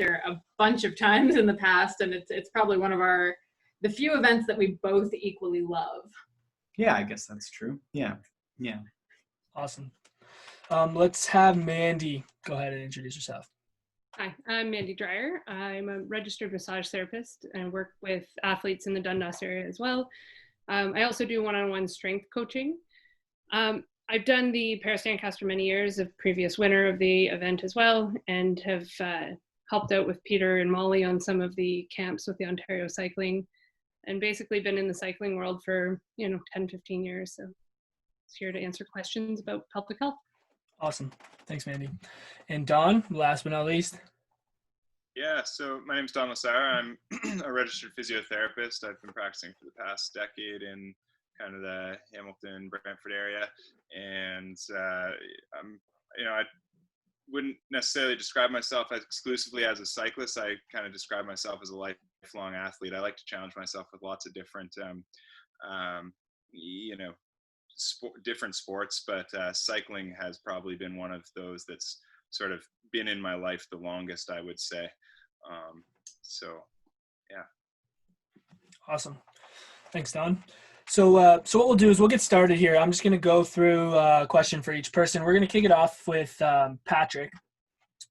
a bunch of times in the past, and it's probably one of the few events that we both equally love. Yeah, I guess that's true. Yeah. Awesome. Let's have Mandy go ahead and introduce yourself. Hi, I'm Mandy Dreyer. I'm a registered massage therapist and work with athletes in the Dundas area as well. I also do one-on-one strength coaching. I've done the Paris Stancaster many years, a previous winner of the event as well, and have helped out with Peter and Molly on some of the camps with the Ontario Cycling, and basically been in the cycling world for 10, 15 years. So it's here to answer questions about public health. Awesome. Thanks, Mandy. And Don, last but not least. Yeah, so my name is Don Lasara. I'm a registered physiotherapist. I've been practicing for the past decade in kind of the Hamilton, Brantford area. And I wouldn't necessarily describe myself exclusively as a cyclist. I kind of describe myself as a lifelong athlete. I like to challenge myself with lots of different, different sports, but cycling has probably been one of those that's sort of been in my life the longest, I would say. Yeah. Awesome. Thanks, Don. So what we'll do is we'll get started here. I'm just going to go through a question for each person. We're going to kick it off with Patrick.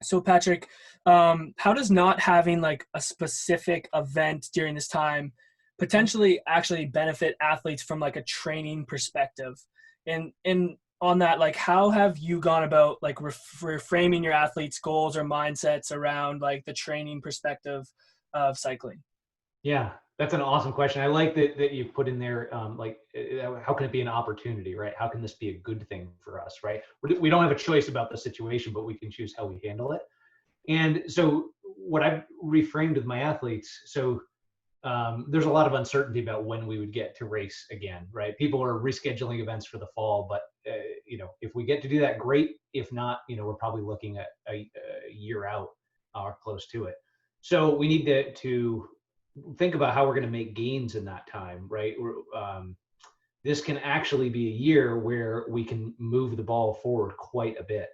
So Patrick, how does not having like a specific event during this time potentially actually benefit athletes from like a training perspective? And on that, like, how have you gone about like reframing your athletes' goals or mindsets around like the training perspective of cycling? Yeah, that's an awesome question. I like that you put in there, how can it be an opportunity, right? How can this be a good thing for us, right? We don't have a choice about the situation, but we can choose how we handle it. And so what I've reframed with my athletes, there's a lot of uncertainty about when we would get to race again, right? People are rescheduling events for the fall, but if we get to do that, great. If not, we're probably looking at a year out or close to it. So we need to think about how we're going to make gains in that time, right? This can actually be a year where we can move the ball forward quite a bit.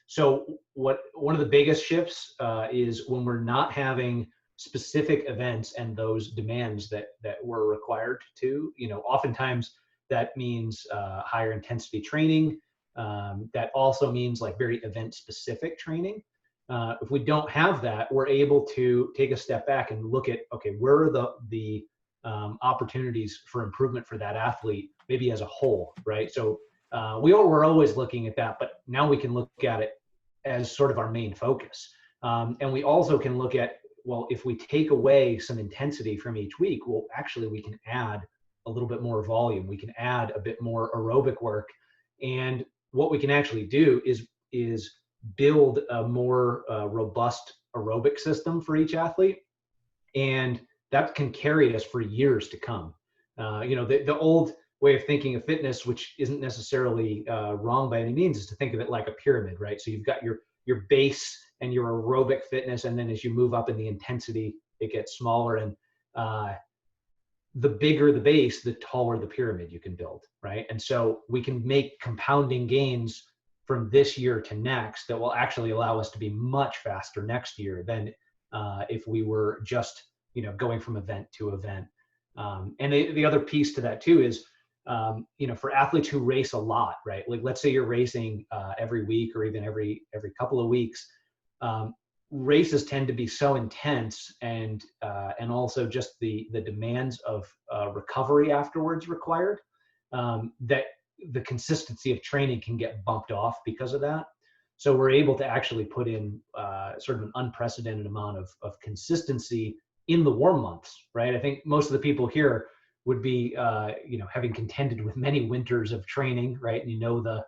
So one of the biggest shifts is when we're not having specific events and those demands that we're required to, oftentimes that means higher intensity training. That also means like very event specific training. If we don't have that, we're able to take a step back and look at, okay, where are the opportunities for improvement for that athlete, maybe as a whole, right? So we're always looking at that, but now we can look at it as sort of our main focus. And we also can look at, well, if we take away some intensity from each week, well, actually we can add a little bit more volume. We can add a bit more aerobic work. And what we can actually do is build a more robust aerobic system for each athlete. And that can carry us for years to come. The old way of thinking of fitness, which isn't necessarily wrong by any means, is to think of it like a pyramid, right? So you've got your base and your aerobic fitness, and then as you move up in the intensity, it gets smaller. And the bigger the base, the taller the pyramid you can build, right? And so we can make compounding gains from this year to next that will actually allow us to be much faster next year than if we were just going from event to event. And the other piece to that too is for athletes who race a lot, right? Like let's say you're racing every week or even every couple of weeks. Races tend to be so intense, and also just the demands of recovery afterwards required, that the consistency of training can get bumped off because of that. So we're able to actually put in sort of an unprecedented amount of consistency in the warm months, right? I think most of the people here would be having contended with many winters of training, right? And the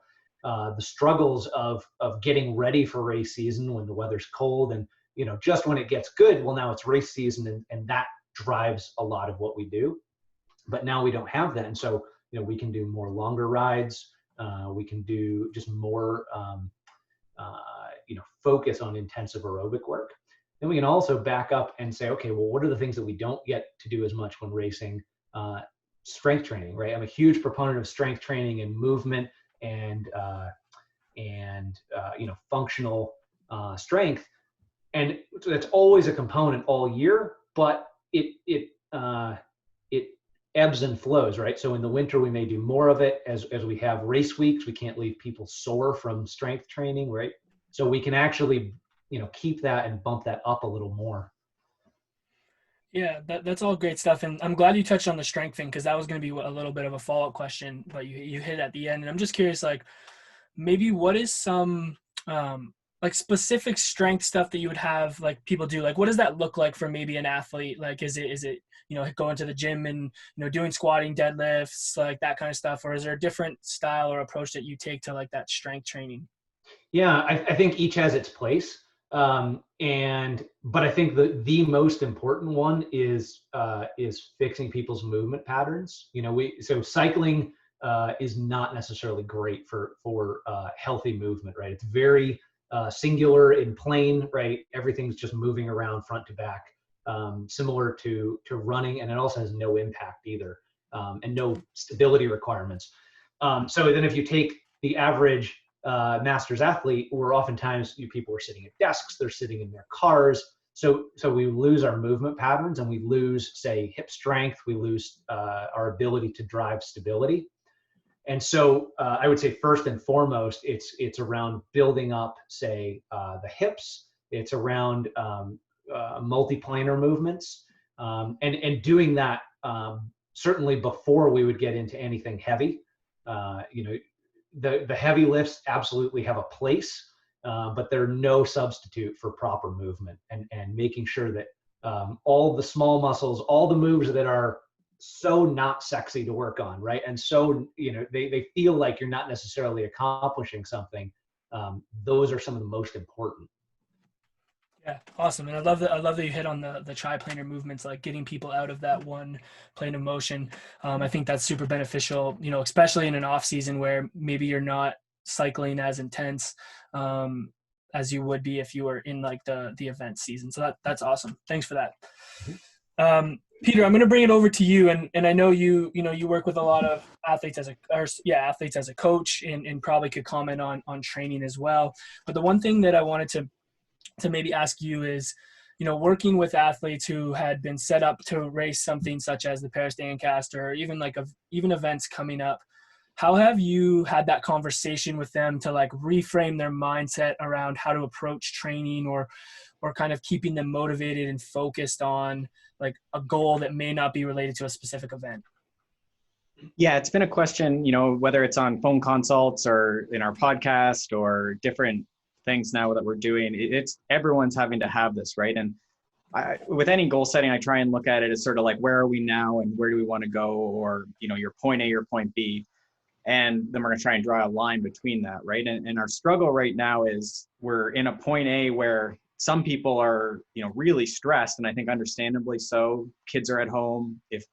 struggles of getting ready for race season when the weather's cold, and just when it gets good, well, now it's race season, and that drives a lot of what we do. But now we don't have that, and so we can do more longer rides. We can do just more focus on intensive aerobic work. Then we can also back up and say, okay, well, what are the things that we don't get to do as much when racing? Strength training, right? I'm a huge proponent of strength training and movement and functional strength. And so that's always a component all year, but it ebbs and flows, right? So in the winter, we may do more of it. As we have race weeks, we can't leave people sore from strength training, right? So we can actually, keep that and bump that up a little more. Yeah, that's all great stuff. And I'm glad you touched on the strength thing, because that was going to be a little bit of a follow-up question, but you hit at the end. And I'm just curious, like, maybe what is some like specific strength stuff that you would have like people do? Like, what does that look like for maybe an athlete? Like, is it going to the gym and doing squatting, deadlifts, like that kind of stuff, or is there a different style or approach that you take to like that strength training? Yeah, I think each has its place. But I think the most important one is fixing people's movement patterns. So cycling is not necessarily great for healthy movement, right? It's very singular in plane, right? Everything's just moving around front to back, similar to running, and it also has no impact either, and no stability requirements. So then if you take the average masters athlete, where oftentimes people are sitting at desks, they're sitting in their cars. So we lose our movement patterns, and we lose, say, hip strength. We lose our ability to drive stability. And so I would say first and foremost, it's around building up, say, the hips. It's around multiplanar movements, and doing that certainly before we would get into anything heavy. The heavy lifts absolutely have a place, but they're no substitute for proper movement, and making sure that all the small muscles, all the moves that are so not sexy to work on, right? And so, they feel like you're not necessarily accomplishing something. Those are some of the most important. Yeah, awesome. And I love that you hit on the triplanar movements, like getting people out of that one plane of motion. I think that's super beneficial, especially in an off season where maybe you're not cycling as intense as you would be if you were in like the event season. So that's awesome. Thanks for that. Peter, I'm going to bring it over to you. And I know you work with a lot of athletes as a coach, and probably could comment on training as well. But the one thing that I wanted to maybe ask you is, working with athletes who had been set up to race something such as the Paris Dancaster, or even even events coming up, how have you had that conversation with them to like reframe their mindset around how to approach training, or kind of keeping them motivated and focused on like a goal that may not be related to a specific event? Yeah, it's been a question, whether it's on phone consults or in our podcast or different things now that we're doing. It's everyone's having to have this, right? And with any goal setting, I try and look at it as sort of like, where are we now and where do we want to go? Or, your point A, your point B. And then we're going to try and draw a line between that, right? And our struggle right now is we're in a point A where some people are, really stressed, and I think understandably so. Kids are at home. If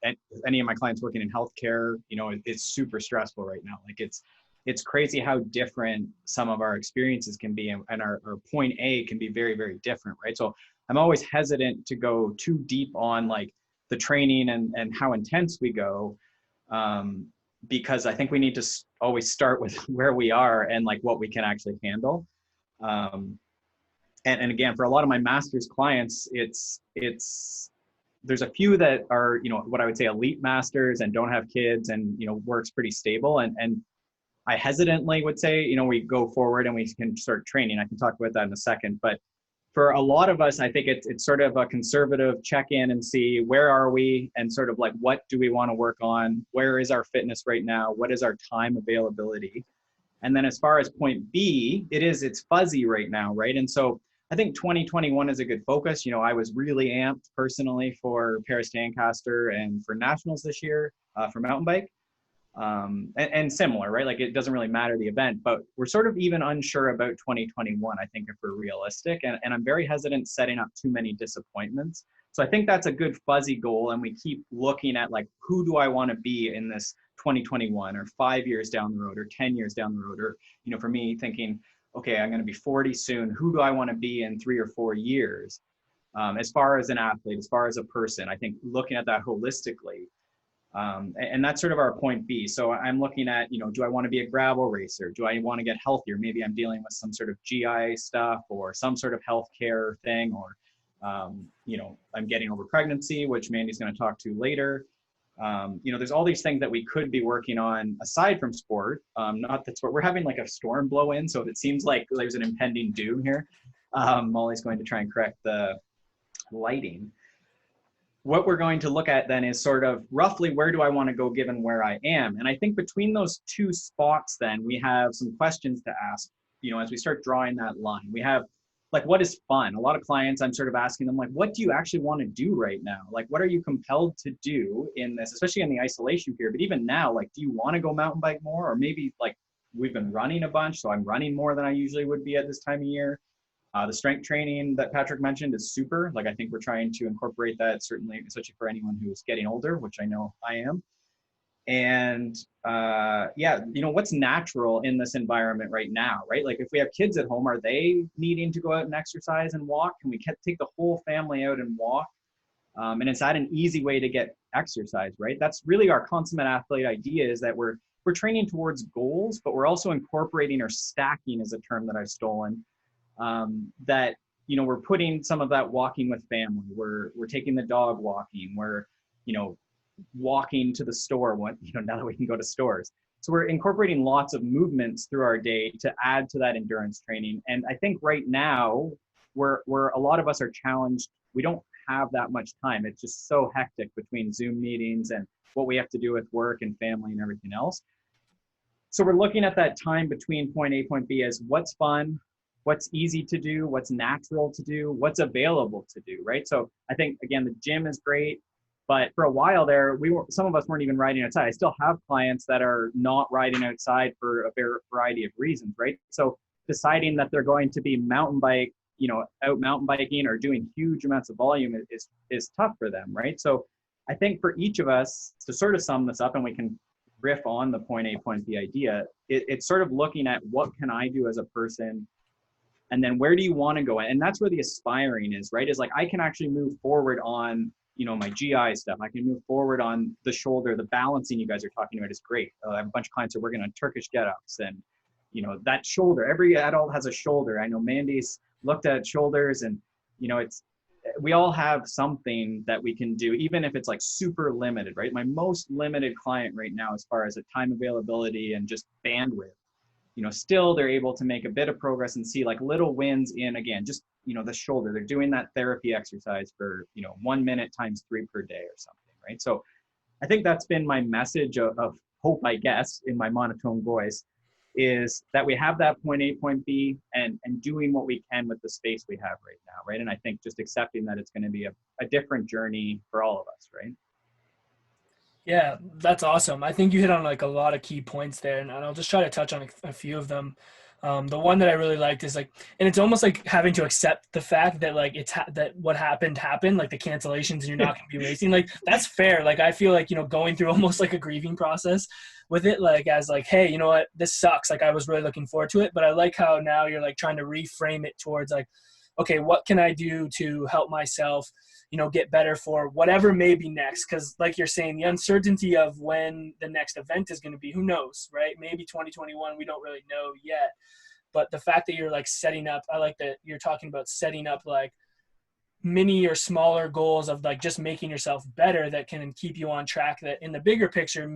any of my clients working in healthcare, it's super stressful right now. Like it's crazy how different some of our experiences can be, and our point A can be very, very different, right? So I'm always hesitant to go too deep on like the training and how intense we go, because I think we need to always start with where we are and like what we can actually handle. And again, for a lot of my master's clients, it's there's a few that are, what I would say elite masters and don't have kids and, work's pretty stable. And I hesitantly would say, we go forward and we can start training. I can talk about that in a second. But for a lot of us, I think it's sort of a conservative check-in and see where are we and sort of like, what do we want to work on? Where is our fitness right now? What is our time availability? And then as far as point B, it's fuzzy right now, right? And so I think 2021 is a good focus. I was really amped personally for Paris Dancaster and for nationals this year for mountain bike. And similar, right? Like it doesn't really matter the event, but we're sort of even unsure about 2021, I think, if we're realistic. And I'm very hesitant setting up too many disappointments. So I think that's a good fuzzy goal. And we keep looking at like, who do I want to be in this 2021 or 5 years down the road or 10 years down the road? Or, for me thinking, okay, I'm going to be 40 soon. Who do I want to be in 3 or 4 years? As far as an athlete, as far as a person, I think looking at that holistically, And that's sort of our point B. So I'm looking at, do I want to be a gravel racer? Do I want to get healthier? Maybe I'm dealing with some sort of GI stuff or some sort of healthcare thing, or, I'm getting over pregnancy, which Mandy's going to talk to later. There's all these things that we could be working on aside from sport. Not that sport, we're having like a storm blow in. So if it seems like there's an impending doom here, Molly's going to try and correct the lighting. What we're going to look at then is sort of roughly where do I want to go given where I am? And I think between those two spots, then we have some questions to ask, as we start drawing that line. We have like, what is fun? A lot of clients, I'm sort of asking them like, what do you actually want to do right now? Like, what are you compelled to do in this, especially in the isolation period? But even now, like, do you want to go mountain bike more? Or maybe like we've been running a bunch, so I'm running more than I usually would be at this time of year. The strength training that Patrick mentioned is super. Like, I think we're trying to incorporate that, certainly, especially for anyone who's getting older, which I know I am. And what's natural in this environment right now, right? Like if we have kids at home, are they needing to go out and exercise and walk? Can we take the whole family out and walk? And is that an easy way to get exercise, right? That's really our consummate athlete idea, is that we're training towards goals, but we're also incorporating, or stacking is a term that I've stolen, that we're putting some of that walking with family. We're taking the dog walking. We're walking to the store now that we can go to stores. So we're incorporating lots of movements through our day to add to that endurance training. And I think right now where a lot of us are challenged, we don't have that much time. It's just so hectic between Zoom meetings and what we have to do with work and family and everything else. So we're looking at that time between point A, point B as what's fun, what's easy to do, what's natural to do, what's available to do, right? So I think, again, the gym is great, but for a while there, some of us weren't even riding outside. I still have clients that are not riding outside for a variety of reasons, right? So deciding that they're going to be out mountain biking or doing huge amounts of volume is tough for them, right? So I think for each of us, to sort of sum this up, and we can riff on the point A, point B idea, it's sort of looking at what can I do as a person, and then where do you want to go? And that's where the aspiring is, right? Is like, I can actually move forward on, my GI stuff. I can move forward on the shoulder. The balancing you guys are talking about is great. I have a bunch of clients who are working on Turkish get-ups, and, that shoulder, every adult has a shoulder. I know Mandy's looked at shoulders, and, we all have something that we can do, even if it's like super limited, right? My most limited client right now, as far as a time availability and just bandwidth, still they're able to make a bit of progress and see like little wins in, again, just, the shoulder. They're doing that therapy exercise for, 1 minute times 3 per day or something, right? So I think that's been my message of hope, I guess, in my monotone voice, is that we have that point A, point B, and doing what we can with the space we have right now, right? And I think just accepting that it's going to be a different journey for all of us, right? Yeah, that's awesome. I think you hit on like a lot of key points there, and I'll just try to touch on a few of them. The one that I really liked is like, and it's almost like having to accept the fact that like that what happened, like the cancellations, and you're not going to be racing. Like, that's fair. Like, I feel like, going through almost like a grieving process with it, like as like, hey, you know what, this sucks. Like, I was really looking forward to it, but I like how now you're like trying to reframe it towards like, okay, what can I do to help myself, get better for whatever may be next? Because like you're saying, the uncertainty of when the next event is going to be, who knows, right? Maybe 2021, we don't really know yet. But the fact that you're like setting up, I like that you're talking about setting up like mini or smaller goals of like just making yourself better that can keep you on track, that in the bigger picture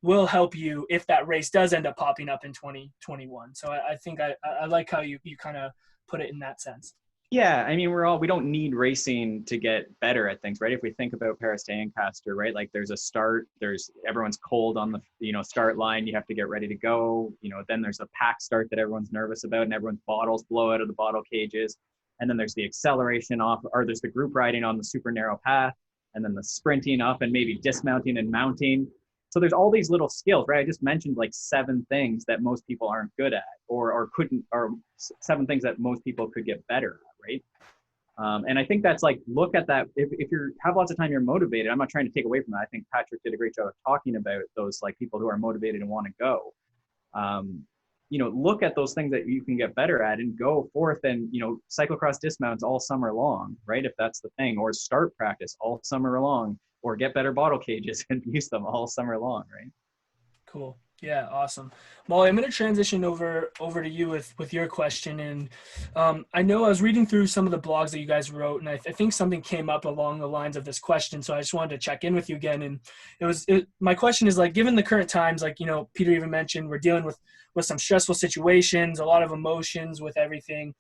will help you if that race does end up popping up in 2021. So I think I like how you kind of put it in that sense. Yeah, I mean, we don't need racing to get better at things, right? If we think about Paris to Ancaster, right? Like there's a start, everyone's cold on the, start line, you have to get ready to go, then there's a pack start that everyone's nervous about and everyone's bottles blow out of the bottle cages. And then there's the acceleration off, or there's the group riding on the super narrow path, and then the sprinting up and maybe dismounting and mounting. So there's all these little skills, right? I just mentioned like 7 things that most people aren't good at or 7 things that most people could get better at, right? And I think that's like, look at that. If you have lots of time, you're motivated. I'm not trying to take away from that. I think Patrick did a great job of talking about those like people who are motivated and want to go. Look at those things that you can get better at and go forth and, cyclocross dismounts all summer long, right? If that's the thing, or start practice all summer long. or get better bottle cages and use them all summer long, right? Cool. Yeah, awesome. Molly, I'm going to transition over to you with your question. And I know I was reading through some of the blogs that you guys wrote, and I think something came up along the lines of this question. So I just wanted to check in with you again. And my question is, like, given the current times, like, you know, Peter even mentioned, we're dealing with some stressful situations, a lot of emotions with everything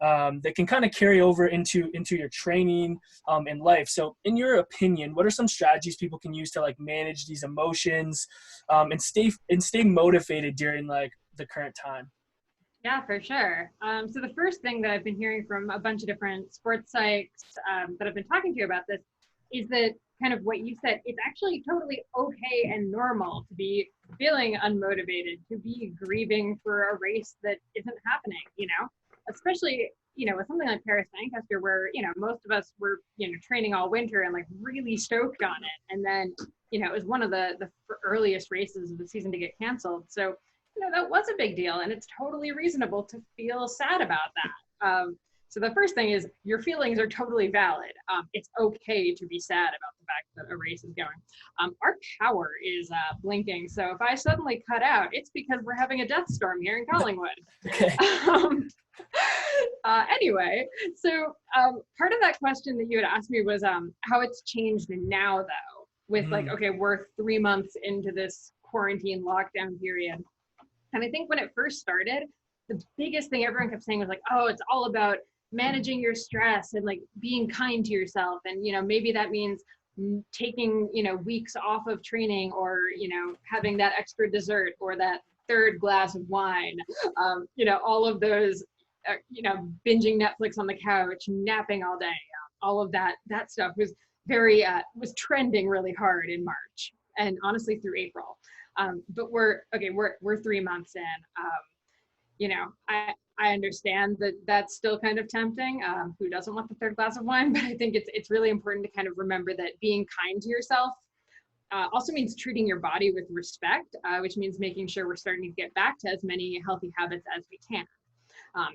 that can kind of carry over into your training in life. So in your opinion, what are some strategies people can use to like manage these emotions and stay motivated during like the current time? Yeah, for sure. So the first thing that I've been hearing from a bunch of different sports psychs that I've been talking to about this is that kind of what you said, it's actually totally okay and normal to be feeling unmotivated, to be grieving for a race that isn't happening, you know, especially, you know, with something like Paris Lancaster where, you know, most of us were, you know, training all winter and like really stoked on it. And then, you know, it was one of the earliest races of the season to get canceled. So, you know, that was a big deal, and it's totally reasonable to feel sad about that. So the first thing is your feelings are totally valid. It's okay to be sad about the fact that a race is going. Our power is blinking, so if I suddenly cut out, it's because we're having a death storm here in Collingwood. Okay. Anyway, so part of that question that you had asked me was how it's changed now, though, with like, okay, we're 3 months into this quarantine lockdown period. And I think when it first started, the biggest thing everyone kept saying was like, oh, it's all about managing your stress and like being kind to yourself. And, you know, maybe that means taking, you know, weeks off of training, or, you know, having that extra dessert or that third glass of wine, you know, all of those, you know, binging Netflix on the couch, napping all day, all of that stuff was was trending really hard in March and honestly through April. But we're 3 months in. You know, I understand that that's still kind of tempting. Who doesn't want the third glass of wine? But I think it's really important to kind of remember that being kind to yourself also means treating your body with respect, which means making sure we're starting to get back to as many healthy habits as we can.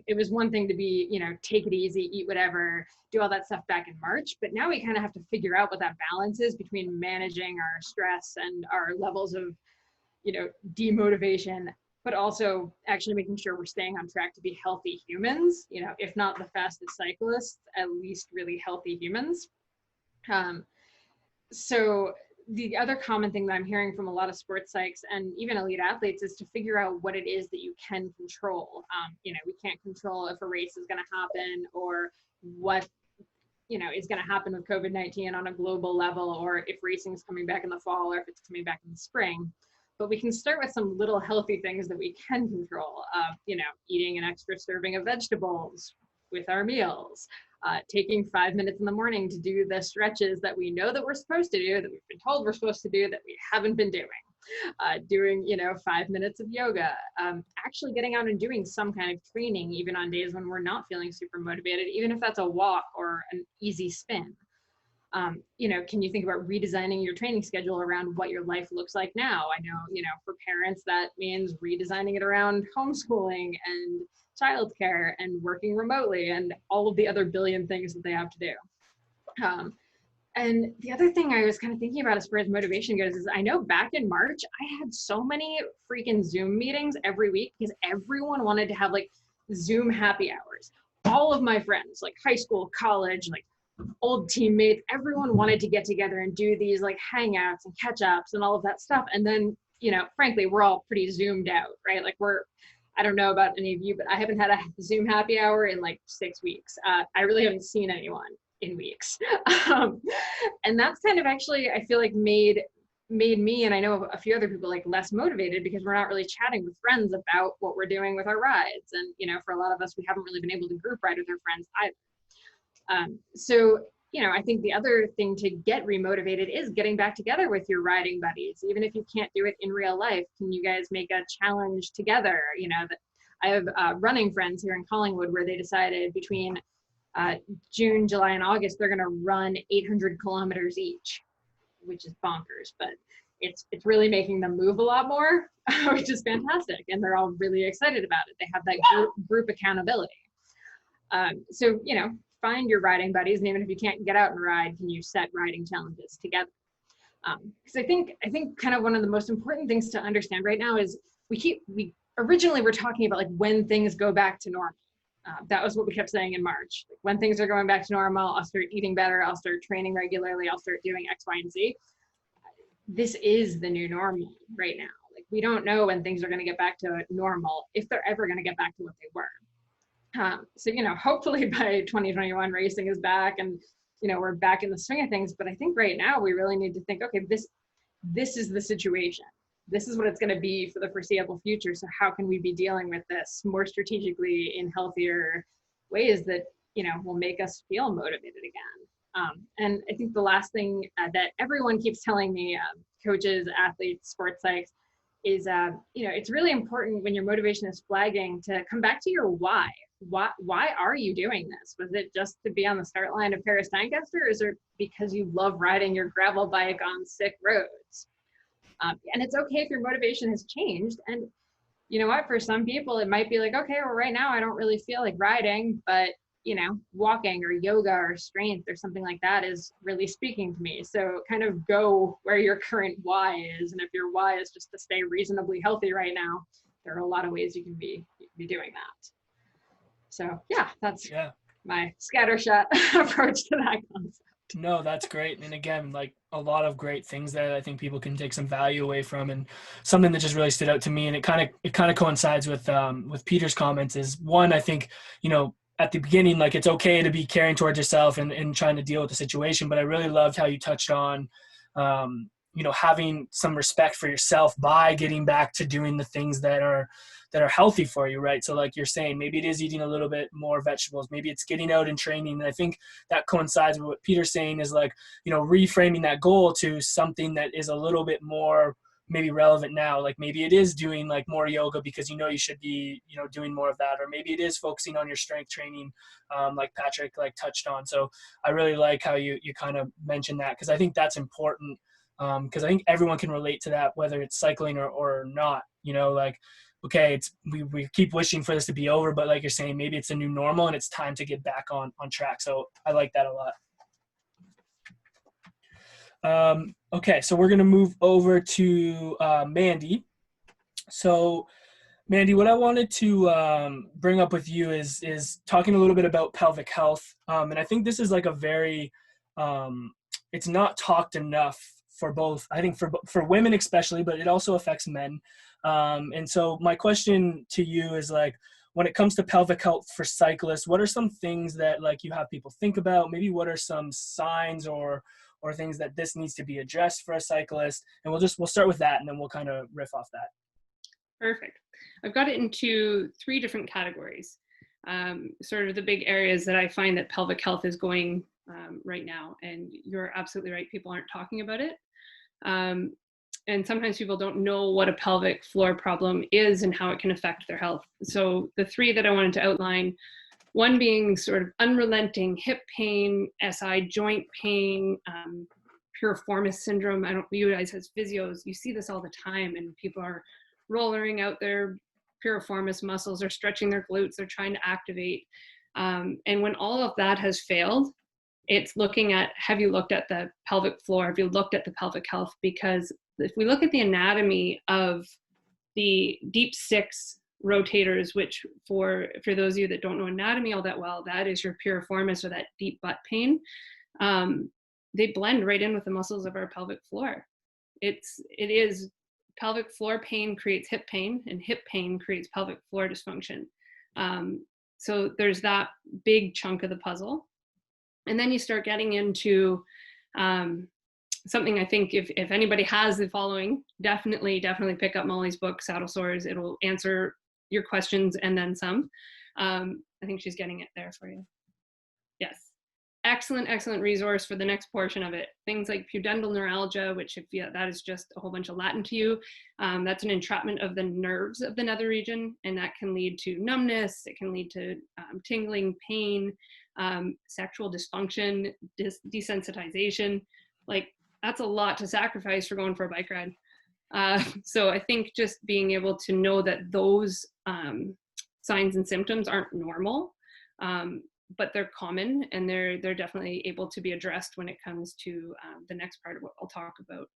It was one thing to be, you know, take it easy, eat whatever, do all that stuff back in March, but now we kind of have to figure out what that balance is between managing our stress and our levels of, you know, demotivation, but also actually making sure we're staying on track to be healthy humans, you know, if not the fastest cyclists, at least really healthy humans. So the other common thing that I'm hearing from a lot of sports psychs and even elite athletes is to figure out what it is that you can control. You know, we can't control if a race is going to happen, or what, you know, is going to happen with COVID-19 on a global level, or if racing is coming back in the fall, or if it's coming back in the spring. But we can start with some little healthy things that we can control. You know, eating an extra serving of vegetables with our meals, taking 5 minutes in the morning to do the stretches that we know that we're supposed to do, that we've been told we're supposed to do, that we haven't been doing. Doing, you know, 5 minutes of yoga, actually getting out and doing some kind of training, even on days when we're not feeling super motivated, even if that's a walk or an easy spin. You know, can you think about redesigning your training schedule around what your life looks like now? I know, you know, for parents, that means redesigning it around homeschooling and childcare and working remotely and all of the other billion things that they have to do. And the other thing I was kind of thinking about as far as motivation goes is I know back in March, I had so many freaking Zoom meetings every week because everyone wanted to have like Zoom happy hours. All of my friends, like high school, college, like old teammates, everyone wanted to get together and do these like hangouts and catch ups and all of that stuff. And then, you know, frankly, we're all pretty zoomed out, right? Like I don't know about any of you, but I haven't had a Zoom happy hour in like 6 weeks. I really haven't seen anyone in weeks. And that's kind of actually, I feel like made me, and I know a few other people, like less motivated because we're not really chatting with friends about what we're doing with our rides. And, you know, for a lot of us, we haven't really been able to group ride with our friends either. So, you know, I think the other thing to get remotivated is getting back together with your riding buddies. Even if you can't do it in real life, can you guys make a challenge together? You know, I have running friends here in Collingwood where they decided between June, July, and August, they're going to run 800 kilometers each, which is bonkers, but it's really making them move a lot more, which is fantastic. And they're all really excited about it. They have that group accountability. So, you know, find your riding buddies, and even if you can't get out and ride, can you set riding challenges together? Because I think kind of one of the most important things to understand right now is we originally were talking about like when things go back to normal. That was what we kept saying in March. Like, when things are going back to normal, I'll start eating better, I'll start training regularly, I'll start doing X, Y, and Z. This is the new normal right now. Like, we don't know when things are going to get back to normal, if they're ever going to get back to what they were. So, you know, hopefully by 2021 racing is back and, you know, we're back in the swing of things. But I think right now we really need to think, okay, this is the situation. This is what it's going to be for the foreseeable future. So how can we be dealing with this more strategically in healthier ways that, you know, will make us feel motivated again? And I think the last thing that everyone keeps telling me, coaches, athletes, sports psychs, is, you know, it's really important when your motivation is flagging to come back to your why. Why are you doing this? Was it just to be on the start line of Paris Lancaster, or is it because you love riding your gravel bike on sick roads? And it's okay if your motivation has changed. And you know what, for some people, it might be like, okay, well, right now I don't really feel like riding, but you know, walking or yoga or strength or something like that is really speaking to me. So kind of go where your current why is. And if your why is just to stay reasonably healthy right now, there are a lot of ways you can be doing that. So yeah, that's my scattershot approach to that concept. No, that's great. And again, like a lot of great things that I think people can take some value away from, and something that just really stood out to me. And it kind of coincides with Peter's comments is, one, I think, you know, at the beginning, like it's okay to be caring towards yourself and trying to deal with the situation. But I really loved how you touched on, you know, having some respect for yourself by getting back to doing the things that are healthy for you, right? So like you're saying, maybe it is eating a little bit more vegetables, maybe it's getting out and training. And I think that coincides with what Peter's saying is like, you know, reframing that goal to something that is a little bit more maybe relevant now. Like maybe it is doing like more yoga because you know you should be, you know, doing more of that, or maybe it is focusing on your strength training, like Patrick like touched on. So I really like how you kind of mentioned that, because I think that's important, because I think everyone can relate to that, whether it's cycling or not. You know, like, okay, we keep wishing for this to be over, but like you're saying, maybe it's a new normal and it's time to get back on track. So I like that a lot. Okay, so we're going to move over to Mandy. So Mandy, what I wanted to bring up with you is talking a little bit about pelvic health. And I think this is like a very, it's not talked enough for both, I think for women especially, but it also affects men. And so my question to you is like, when it comes to pelvic health for cyclists, what are some things that like you have people think about? Maybe what are some signs or things that this needs to be addressed for a cyclist? And we'll start with that, and then we'll kind of riff off that. Perfect. I've got it into 3 different categories. Sort of the big areas that I find that pelvic health is going right now. And you're absolutely right. People aren't talking about it. And sometimes people don't know what a pelvic floor problem is and how it can affect their health. So the 3 that I wanted to outline, one being sort of unrelenting hip pain, SI joint pain, piriformis syndrome. I don't, you guys as physios, you see this all the time, and people are rolling out their piriformis muscles or stretching their glutes, they're trying to activate. And when all of that has failed, it's looking at, have you looked at the pelvic floor? Have you looked at the pelvic health? Because if we look at the anatomy of the deep 6 rotators, which for those of you that don't know anatomy all that well, that is your piriformis or that deep butt pain. They blend right in with the muscles of our pelvic floor. It is pelvic floor pain creates hip pain, and hip pain creates pelvic floor dysfunction. So there's that big chunk of the puzzle. And then you start getting into something I think if anybody has the following, definitely pick up Molly's book, Saddle Sores. It'll answer your questions and then some. I think she's getting it there for you. Yes. Excellent resource for the next portion of it. Things like pudendal neuralgia, which if that is just a whole bunch of Latin to you, that's an entrapment of the nerves of the nether region, and that can lead to numbness. It can lead to tingling, pain, sexual dysfunction, desensitization. Like, that's a lot to sacrifice for going for a bike ride. So I think just being able to know that those signs and symptoms aren't normal, but they're common, and they're definitely able to be addressed when it comes to the next part of what I'll talk about.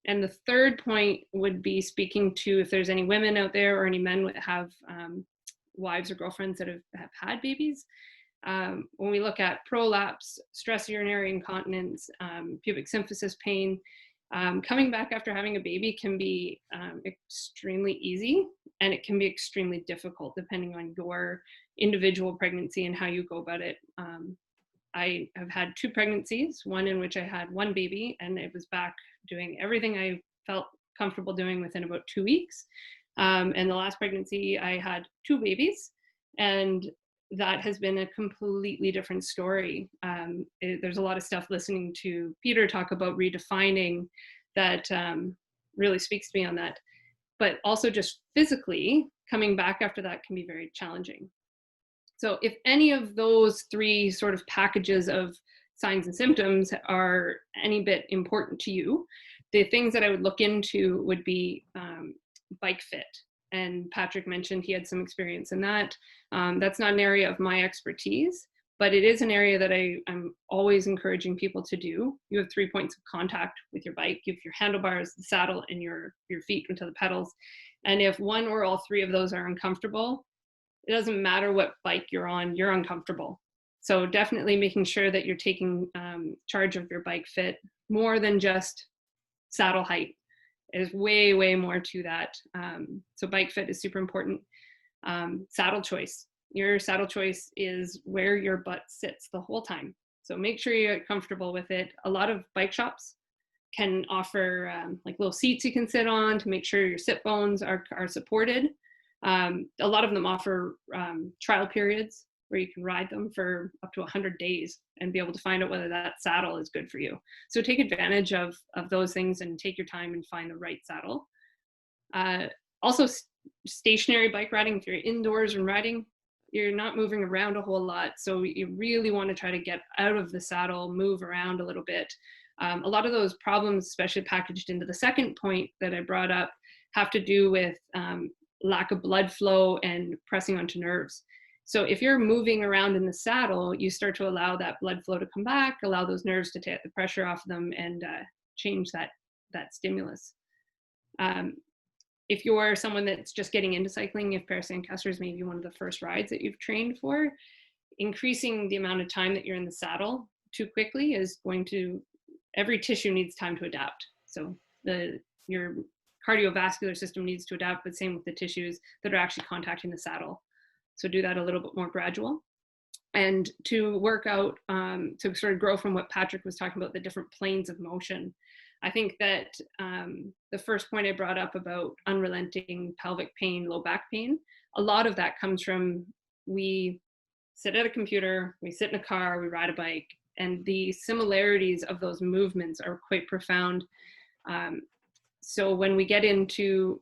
And the third point would be speaking to if there's any women out there or any men that have wives or girlfriends that have had babies. When we look at prolapse, stress urinary incontinence, pubic symphysis pain, coming back after having a baby can be extremely easy, and it can be extremely difficult depending on your individual pregnancy and how you go about it. I have had 2 pregnancies, one in which I had 1 baby, and it was back doing everything I felt comfortable doing within about 2 weeks. And the last pregnancy, I had 2 babies, and that has been a completely different story. There's a lot of stuff listening to Peter talk about redefining that really speaks to me on that. But also just physically, coming back after that can be very challenging. So if any of those 3 sort of packages of signs and symptoms are any bit important to you, the things that I would look into would be bike fit. And Patrick mentioned he had some experience in that. That's not an area of my expertise, but it is an area that I'm always encouraging people to do. You have 3 points of contact with your bike. You have your handlebars, the saddle, and your feet into the pedals. And if 1 or all 3 of those are uncomfortable, it doesn't matter what bike you're on, you're uncomfortable. So definitely making sure that you're taking charge of your bike fit more than just saddle height. There's way, way more to that. So bike fit is super important. Saddle choice. Your saddle choice is where your butt sits the whole time. So make sure you're comfortable with it. A lot of bike shops can offer like little seats you can sit on to make sure your sit bones are supported. A lot of them offer trial periods where you can ride them for up to 100 days and be able to find out whether that saddle is good for you. So take advantage of those things and take your time and find the right saddle. Also, stationary bike riding, if you're indoors and riding, you're not moving around a whole lot. So you really want to try to get out of the saddle, move around a little bit. A lot of those problems, especially packaged into the second point that I brought up, have to do with lack of blood flow and pressing onto nerves. So if you're moving around in the saddle, you start to allow that blood flow to come back, allow those nerves to take the pressure off them, and change that stimulus. If you're someone that's just getting into cycling, if Parasancaster is maybe one of the first rides that you've trained for, increasing the amount of time that you're in the saddle too quickly is going to, every tissue needs time to adapt. So your cardiovascular system needs to adapt, but same with the tissues that are actually contacting the saddle. So do that a little bit more gradual. And to work out, to sort of grow from what Patrick was talking about, the different planes of motion. I think that the first point I brought up about unrelenting pelvic pain, low back pain, a lot of that comes from we sit at a computer, we sit in a car, we ride a bike, and the similarities of those movements are quite profound. So when we get into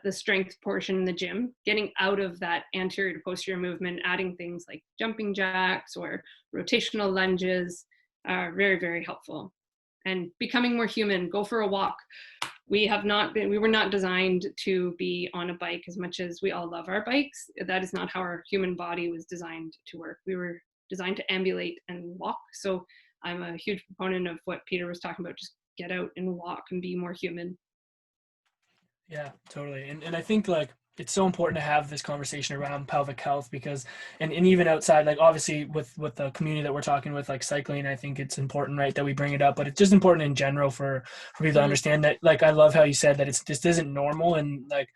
the strength portion in the gym, getting out of that anterior to posterior movement, adding things like jumping jacks or rotational lunges are very, very helpful. And becoming more human, go for a walk. We were not designed to be on a bike as much as we all love our bikes. That is not how our human body was designed to work. We were designed to ambulate and walk. So I'm a huge proponent of what Peter was talking about, just get out and walk and be more human. Yeah, totally. And I think like it's so important to have this conversation around pelvic health because, and even outside, like obviously with the community that we're talking with, like cycling, I think it's important, right, that we bring it up, but it's just important in general for people to understand that, like, I love how you said that this isn't normal and like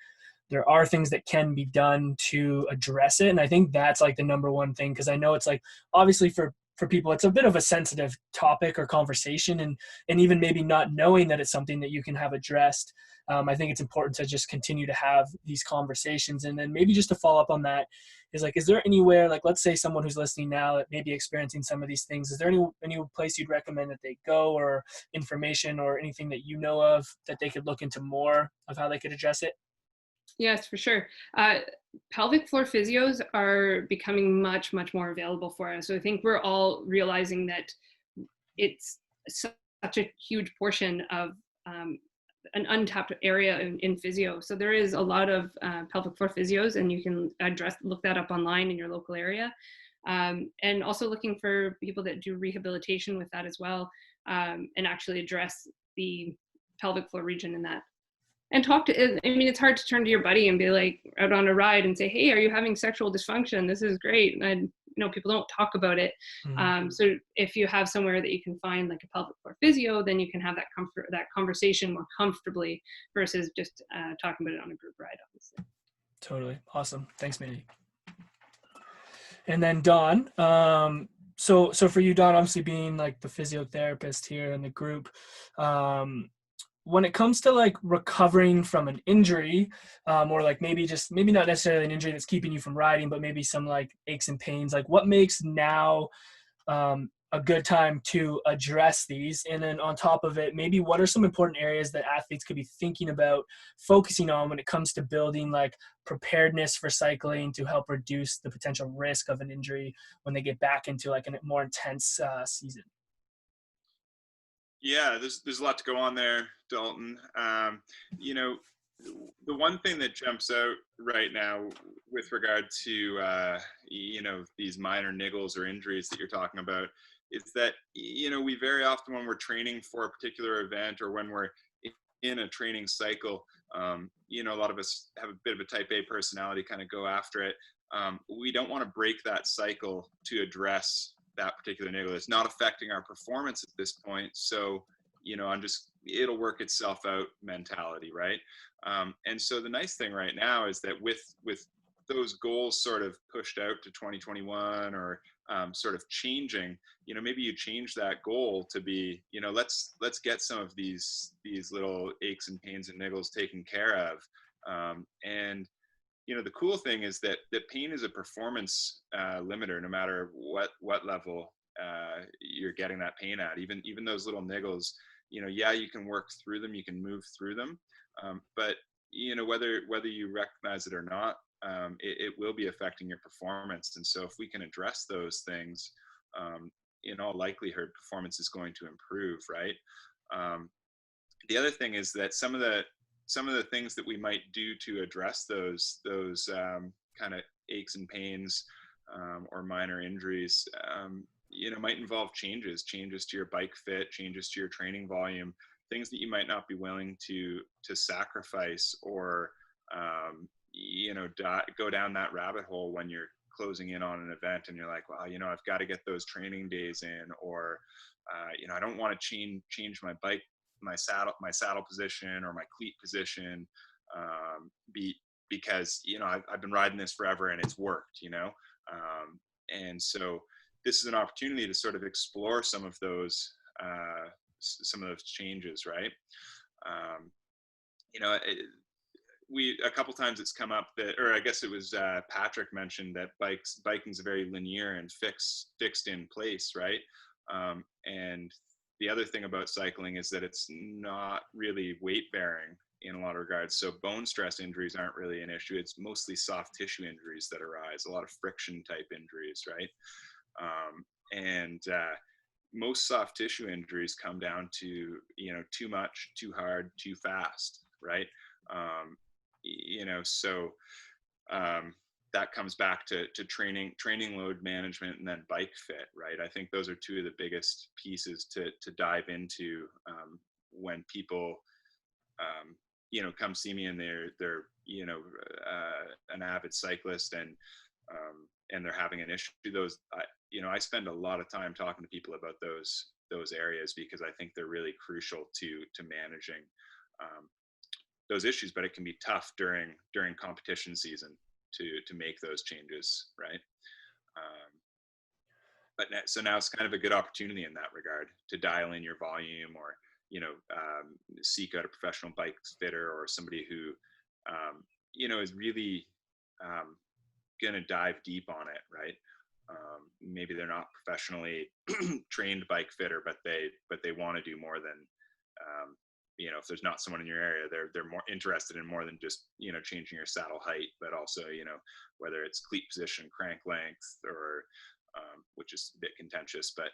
there are things that can be done to address it. And I think that's like the number one thing. Cause I know it's like, obviously for people, it's a bit of a sensitive topic or conversation and even maybe not knowing that it's something that you can have addressed. I think it's important to just continue to have these conversations. And then maybe just to follow up on that is like, is there anywhere, like, let's say someone who's listening now that may be experiencing some of these things, is there any place you'd recommend that they go or information or anything that you know of that they could look into more of how they could address it? Yes, for sure. Pelvic floor physios are becoming much, much more available for us. So I think we're all realizing that it's such a huge portion of an untapped area in physio. So there is a lot of pelvic floor physios, and you can look that up online in your local area. And also looking for people that do rehabilitation with that as well, and actually address the pelvic floor region in that. And talk to, I mean, it's hard to turn to your buddy and be like out on a ride and say, hey, are you having sexual dysfunction? This is great. And people don't talk about it. So if you have somewhere that you can find like a pelvic floor physio, then you can have that conversation more comfortably versus just talking about it on a group ride, obviously. Totally. Awesome. Thanks, Mandy. And then Dawn, so for you, Dawn, obviously being like the physiotherapist here in the group, when it comes to like recovering from an injury, or like maybe not necessarily an injury that's keeping you from riding, but maybe some like aches and pains, like what makes now a good time to address these? And then on top of it, maybe what are some important areas that athletes could be thinking about focusing on when it comes to building like preparedness for cycling to help reduce the potential risk of an injury when they get back into like a more intense season? Yeah, there's a lot to go on there, Dalton. The one thing that jumps out right now with regard to these minor niggles or injuries that you're talking about is that we very often, when we're training for a particular event or when we're in a training cycle, a lot of us have a bit of a type A personality, kind of go after it. We don't want to break that cycle to address that particular niggle. It's not affecting our performance at this point, so it'll work itself out mentality, right? And so the nice thing right now is that with those goals sort of pushed out to 2021 or sort of changing, maybe you change that goal to be, let's get some of these little aches and pains and niggles taken care of. And the cool thing is that pain is a performance limiter, no matter what level you're getting that pain at. Even those little niggles, you can work through them, you can move through them, but whether you recognize it or not, it will be affecting your performance. And so if we can address those things, in all likelihood, performance is going to improve, right? The other thing is that some of the things that we might do to address those kind of aches and pains or minor injuries, might involve changes to your bike fit, changes to your training volume, things that you might not be willing to sacrifice or go down that rabbit hole when you're closing in on an event and you're like, well, I've got to get those training days in, or I don't want to change my bike, my saddle position or my cleat position, because I've been riding this forever and it's worked, and so this is an opportunity to sort of explore some of those changes, right? A couple times it's come up that, or I guess it was Patrick mentioned that biking's very linear and fixed in place, right? And the other thing about cycling is that it's not really weight bearing in a lot of regards. So bone stress injuries aren't really an issue. It's mostly soft tissue injuries that arise, a lot of friction type injuries, right? And most soft tissue injuries come down to, too much, too hard, too fast, right? So that comes back to training load management and then bike fit, right? I think those are two of the biggest pieces to dive into when people, come see me and they're an avid cyclist and they're having an issue. I spend a lot of time talking to people about those areas because I think they're really crucial to managing those issues, but it can be tough during competition season to make those changes, right? So now it's kind of a good opportunity in that regard to dial in your volume, or seek out a professional bike fitter or somebody who is really going to dive deep on it, right? Maybe they're not professionally trained bike fitter, but they want to do more than if there's not someone in your area, they're more interested in more than just changing your saddle height, but also whether it's cleat position, crank length, or which is a bit contentious, but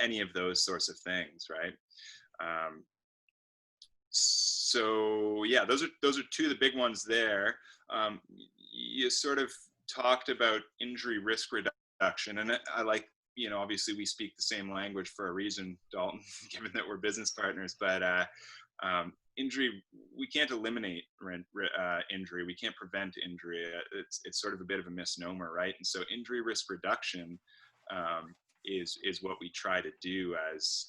any of those sorts of things, right? So yeah, those are two of the big ones there. You sort of talked about injury risk reduction, and I like, obviously we speak the same language for a reason, Dalton, given that we're business partners. But injury, we can't eliminate injury. We can't prevent injury. It's sort of a bit of a misnomer, right? And so injury risk reduction is what we try to do as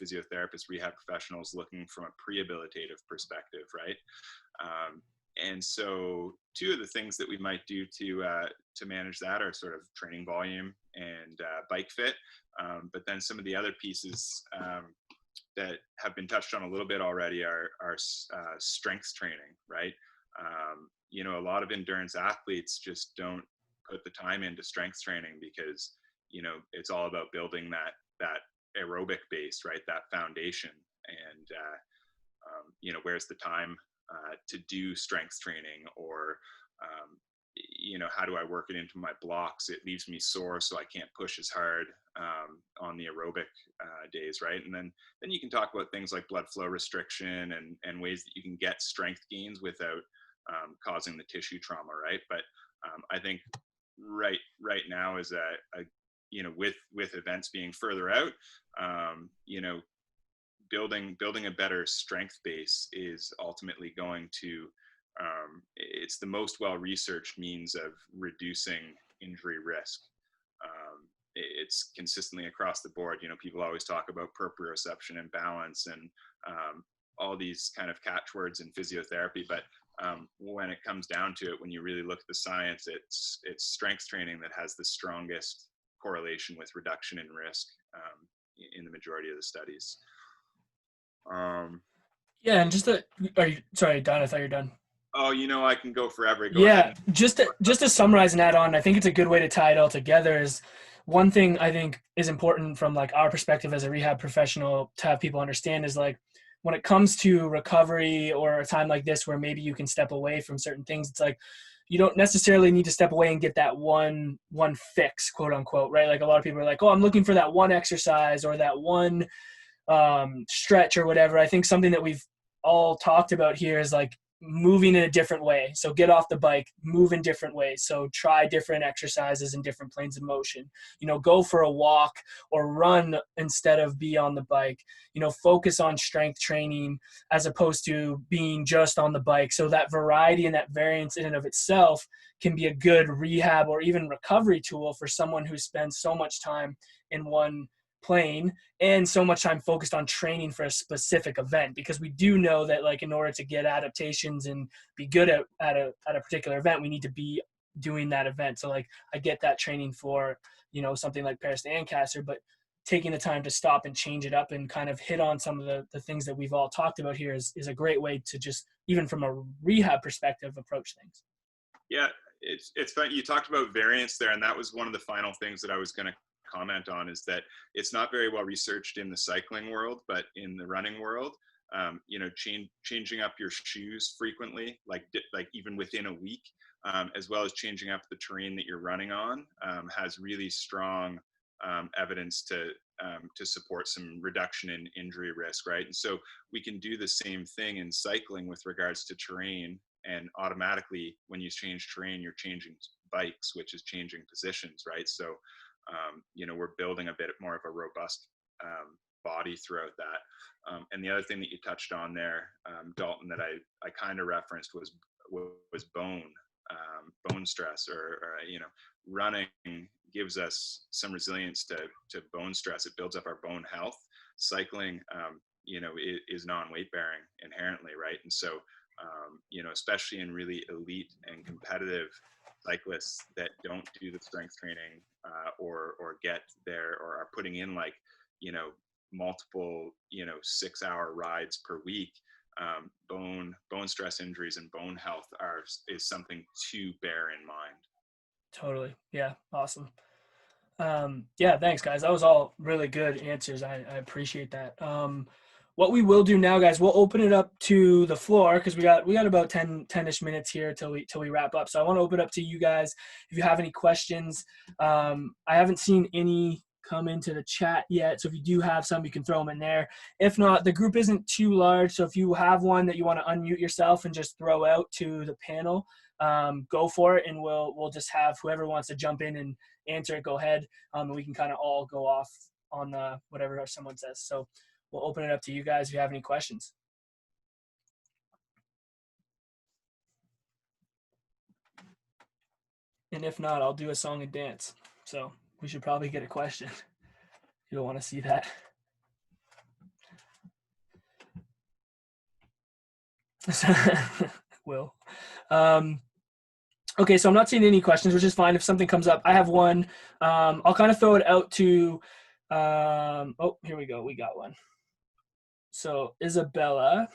physiotherapists, rehab professionals looking from a prehabilitative perspective, right? And so two of the things that we might do to manage that are sort of training volume and bike fit. But then some of the other pieces that have been touched on a little bit already are strength training, right? A lot of endurance athletes just don't put the time into strength training because, it's all about building that aerobic base, right? That foundation. And, where's the time to do strength training, or, how do I work it into my blocks? It leaves me sore, so I can't push as hard on the aerobic days, right? And then you can talk about things like blood flow restriction and ways that you can get strength gains without causing the tissue trauma, right? But I think right now is with events being further out, building a better strength base is ultimately going to, it's the most well-researched means of reducing injury risk. It's consistently across the board. People always talk about proprioception and balance and all these kind of catchwords in physiotherapy, but when it comes down to it, when you really look at the science, it's strength training that has the strongest correlation with reduction in risk in the majority of the studies. Yeah, and sorry, Don, I thought you were done. Oh, I can go forever. Go yeah, ahead. just to summarize and add on, I think it's a good way to tie it all together is one thing I think is important from like our perspective as a rehab professional to have people understand is like when it comes to recovery or a time like this where maybe you can step away from certain things, it's like you don't necessarily need to step away and get that one fix, quote unquote, right? Like a lot of people are like, oh, I'm looking for that one exercise or that one stretch or whatever. I think something that we've all talked about here is like moving in a different way. So get off the bike, move in different ways. So try different exercises in different planes of motion, go for a walk or run instead of be on the bike, focus on strength training as opposed to being just on the bike. So that variety and that variance in and of itself can be a good rehab or even recovery tool for someone who spends so much time in one plane and so much time focused on training for a specific event, because we do know that like in order to get adaptations and be good at a particular event, we need to be doing that event. So like I get that training for something like Paris and Ancaster, but taking the time to stop and change it up and kind of hit on some of the things that we've all talked about here is a great way to just, even from a rehab perspective, approach things. Yeah, it's fun. You talked about variance there, and that was one of the final things that I was going to comment on, is that it's not very well researched in the cycling world, but in the running world, changing up your shoes frequently, like even within a week, as well as changing up the terrain that you're running on, has really strong evidence to support some reduction in injury risk, right? And so we can do the same thing in cycling with regards to terrain, and automatically when you change terrain, you're changing bikes, which is changing positions, right? So we're building a bit more of a robust body throughout that. And the other thing that you touched on there, Dalton, that I kind of referenced was bone stress, or running gives us some resilience to bone stress. It builds up our bone health. Cycling, is non-weight bearing inherently, right? And so, especially in really elite and competitive cyclists that don't do the strength training or get there, or are putting in like multiple 6-hour rides per week, bone stress injuries and bone health is something to bear in mind. Totally. Yeah, awesome. Yeah, thanks guys, that was all really good answers. I appreciate that. What we will do now, guys, we'll open it up to the floor because we got about 10-ish minutes here till we wrap up. So I want to open it up to you guys if you have any questions. I haven't seen any come into the chat yet. So if you do have some, you can throw them in there. If not, the group isn't too large. So if you have one that you want to unmute yourself and just throw out to the panel, go for it. And we'll just have whoever wants to jump in and answer it, go ahead. And we can kind of all go off on whatever someone says. So we'll open it up to you guys if you have any questions. And if not, I'll do a song and dance. So we should probably get a question. You don't want to see that. Will. Okay, so I'm not seeing any questions, which is fine. If something comes up, I have one. I'll kind of throw it out to, oh, here we go. We got one. So Isabella,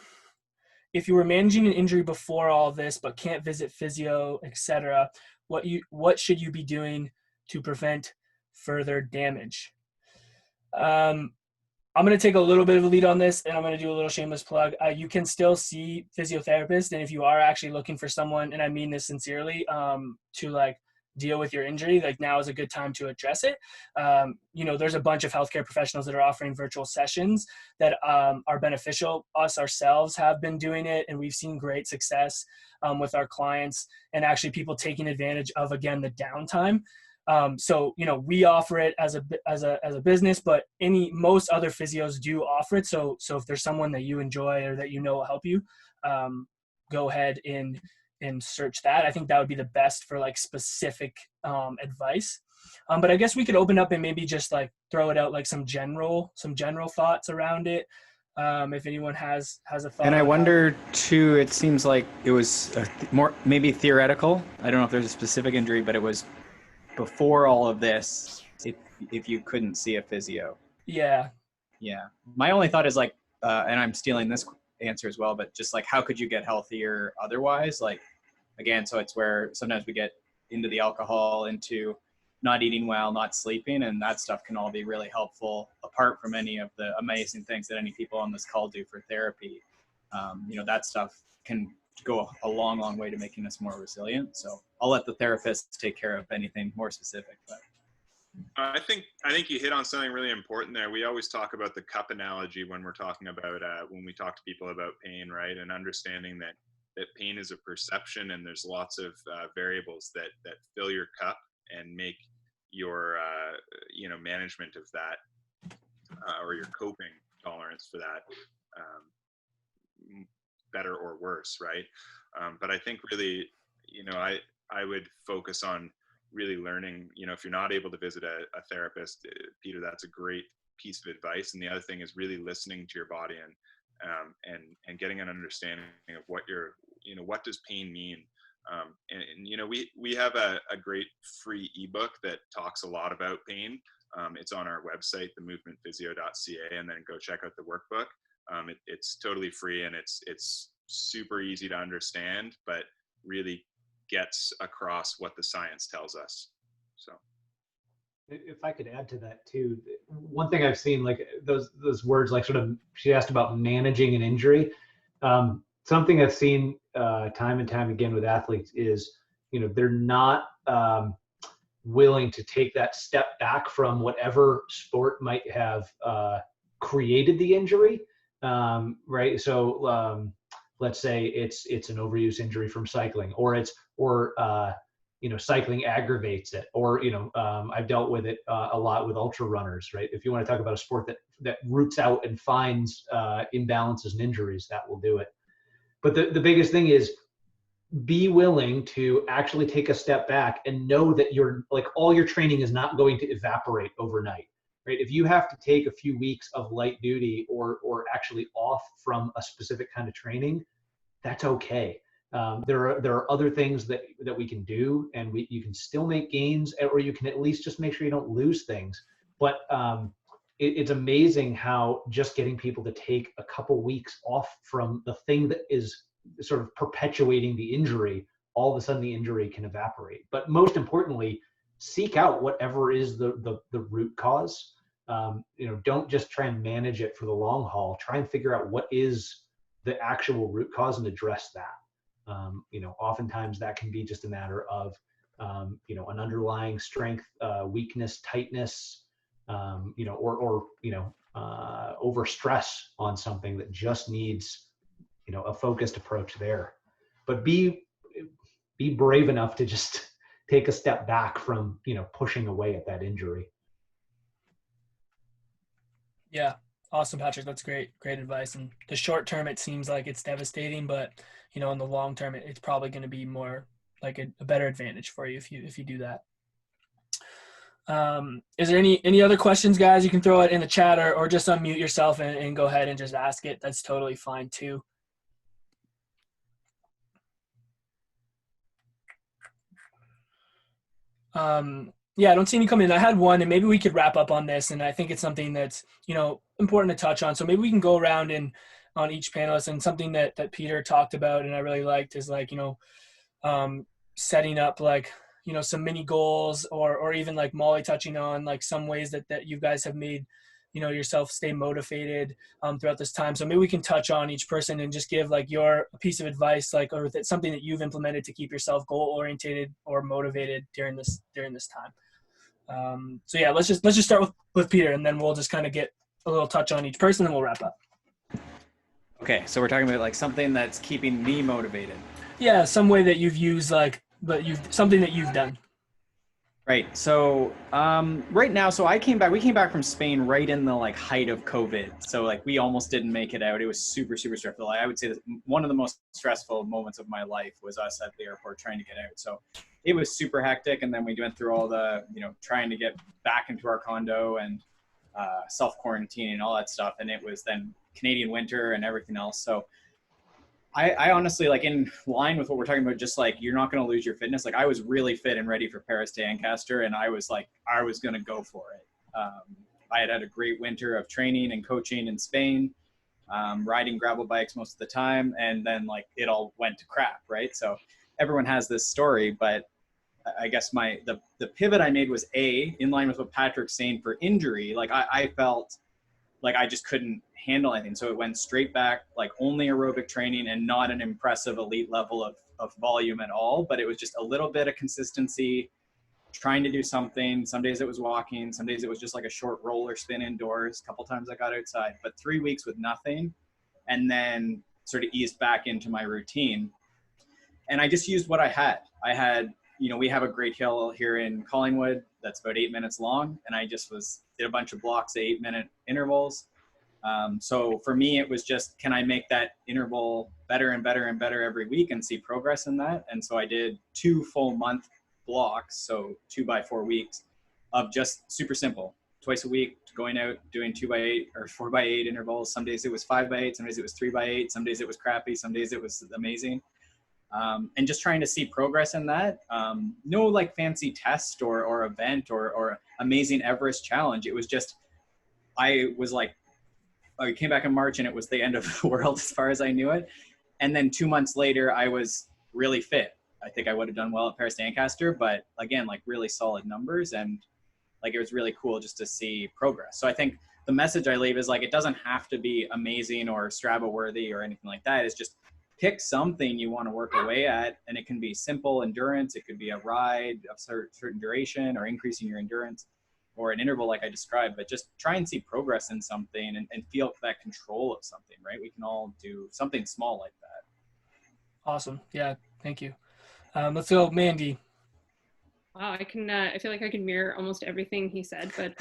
if you were managing an injury before all this, but can't visit physio, etc., what should you be doing to prevent further damage? I'm going to take a little bit of a lead on this, and I'm going to do a little shameless plug. You can still see physiotherapists, and if you are actually looking for someone, and I mean this sincerely, to like deal with your injury, like now is a good time to address it. You know, there's a bunch of healthcare professionals that are offering virtual sessions that are beneficial. Us ourselves have been doing it, and we've seen great success with our clients, and actually people taking advantage of, again, the downtime. So, you know, we offer it as a business, but most other physios do offer it. So if there's someone that you enjoy or that you know will help you, go ahead and search that. I think that would be the best for like specific advice. But I guess we could open up and maybe just like throw it out, like some general thoughts around it. If anyone has a thought. And I wonder too, it seems like it was more maybe theoretical. I don't know if there's a specific injury, but it was before all of this, if you couldn't see a physio. Yeah. My only thought is like, and I'm stealing this answer as well, but just like, how could you get healthier otherwise? Like, again, so it's where sometimes we get into the alcohol, into not eating well, not sleeping, and that stuff can all be really helpful apart from any of the amazing things that any people on this call do for therapy. You know, that stuff can go a long way to making us more resilient. So I'll let the therapists take care of anything more specific. But I think you hit on something really important there. We always talk about the cup analogy when we're talking about when we talk to people about pain, right? And understanding that pain is a perception, and there's lots of variables that fill your cup and make your management of that or your coping tolerance for that better or worse, right? But I think really, I would focus on really learning, if you're not able to visit a therapist, Peter, that's a great piece of advice. And the other thing is really listening to your body and getting an understanding of what what does pain mean? We have a great free ebook that talks a lot about pain. It's on our website, themovementphysio.ca, and then go check out the workbook. It's totally free, and it's super easy to understand, but really gets across what the science tells us. So if I could add to that too, one thing I've seen, like those words, like sort of, she asked about managing an injury. Something I've seen time and time again with athletes is, they're not willing to take that step back from whatever sport might have created the injury, right? So let's say it's an overuse injury from cycling, or cycling aggravates it, or I've dealt with it a lot with ultra runners, right? If you want to talk about a sport that roots out and finds imbalances and injuries, that will do it. But the biggest thing is, be willing to actually take a step back and know that all your training is not going to evaporate overnight, right? If you have to take a few weeks of light duty or actually off from a specific kind of training, that's okay. There are other things that we can do, and you can still make gains, or you can at least just make sure you don't lose things. But it's amazing how just getting people to take a couple weeks off from the thing that is sort of perpetuating the injury, all of a sudden the injury can evaporate. But most importantly, seek out whatever is the root cause. Don't just try and manage it for the long haul. Try and figure out what is the actual root cause and address that. Oftentimes that can be just a matter of, an underlying strength, weakness, tightness, or over stress on something that just needs, a focused approach there. But be brave enough to just take a step back from, pushing away at that injury. Yeah. Awesome, Patrick. That's great advice. And the short term, it seems like it's devastating, but in the long term, it's probably going to be more like a better advantage for you if you do that. Is there any other questions, guys? You can throw it in the chat or just unmute yourself and go ahead and just ask it. That's totally fine too. Yeah, I don't see any coming in. I had one, and maybe we could wrap up on this. And I think it's something that's, important to touch on. So maybe we can go around and on each panelist, and something that Peter talked about and I really liked is like, setting up like, some mini goals or even like Molly touching on like some ways that you guys have made, yourself stay motivated throughout this time. So maybe we can touch on each person and just give like your piece of advice, like, or that's something that you've implemented to keep yourself goal oriented or motivated during this time. So yeah, let's just start with Peter, and then we'll just kind of get a little touch on each person and we'll wrap up. Okay. So we're talking about like something that's keeping me motivated. Yeah. Some way that you've used something that you've done. Right. So right now, so we came back from Spain right in the like height of COVID. So like we almost didn't make it out. It was super, super stressful. I would say that one of the most stressful moments of my life was us at the airport trying to get out. So it was super hectic. And then we went through all the, trying to get back into our condo and self-quarantine and all that stuff. And it was then Canadian winter and everything else. So I honestly, like, in line with what we're talking about, just like, you're not going to lose your fitness. Like, I was really fit and ready for Paris to Ancaster, and I was going to go for it. I had a great winter of training and coaching in Spain, riding gravel bikes most of the time. And then like it all went to crap. Right. So everyone has this story, but I guess the pivot I made was in line with what Patrick's saying for injury. Like I felt like I just couldn't handle anything. So it went straight back, like only aerobic training and not an impressive elite level of volume at all. But it was just a little bit of consistency, trying to do something. Some days it was walking. Some days it was just like a short roller spin indoors. A couple times I got outside, but 3 weeks with nothing, and then sort of eased back into my routine. And I just used what I had. We have a great hill here in Collingwood that's about 8 minutes long. And I just did a bunch of blocks of 8-minute intervals. So for me, it was just, can I make that interval better and better and better every week and see progress in that? And so I did 2 full month blocks, so 2 by 4 weeks of just super simple, twice a week, going out, doing 2 by 8 or 4 by 8 intervals. Some days it was 5 by 8, some days it was 3 by 8, some days it was crappy, some days it was amazing. And just trying to see progress in that. No like fancy test or event or amazing Everest challenge. It was just, I came back in March and it was the end of the world as far as I knew it. And then 2 months later, I was really fit. I think I would have done well at Paris to Ancaster, but again, like really solid numbers, and like it was really cool just to see progress. So I think the message I leave is like, it doesn't have to be amazing or Strava worthy or anything like that. It's just pick something you want to work away at, and it can be simple endurance. It could be a ride of certain duration or increasing your endurance, or an interval like I described, but just try and see progress in something and feel that control of something, right? We can all do something small like that. Awesome. Yeah. Thank you. Let's go, Mandy. Wow, I feel like I can mirror almost everything he said, but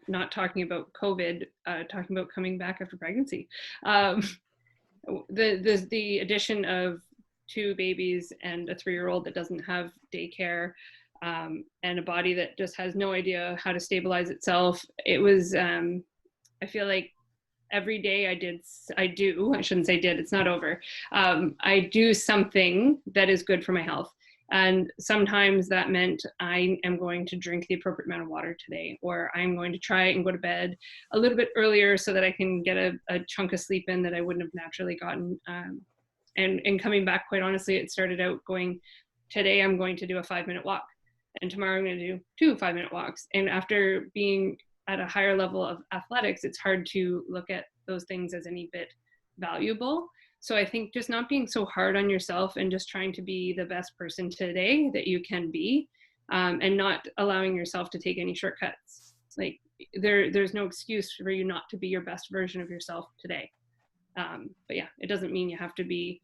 not talking about COVID, talking about coming back after pregnancy. The addition of 2 babies and a 3-year-old that doesn't have daycare, and a body that just has no idea how to stabilize itself. It was, I feel like every day I shouldn't say did, it's not over. I do something that is good for my health. And sometimes that meant I am going to drink the appropriate amount of water today, or I'm going to try and go to bed a little bit earlier so that I can get a chunk of sleep in that I wouldn't have naturally gotten. And coming back, quite honestly, it started out going, today I'm going to do a 5-minute walk, and tomorrow I'm going to do 2 5-minute walks. And after being at a higher level of athletics, it's hard to look at those things as any bit valuable. So I think just not being so hard on yourself and just trying to be the best person today that you can be, and not allowing yourself to take any shortcuts. Like there's no excuse for you not to be your best version of yourself today. But yeah, it doesn't mean you have to be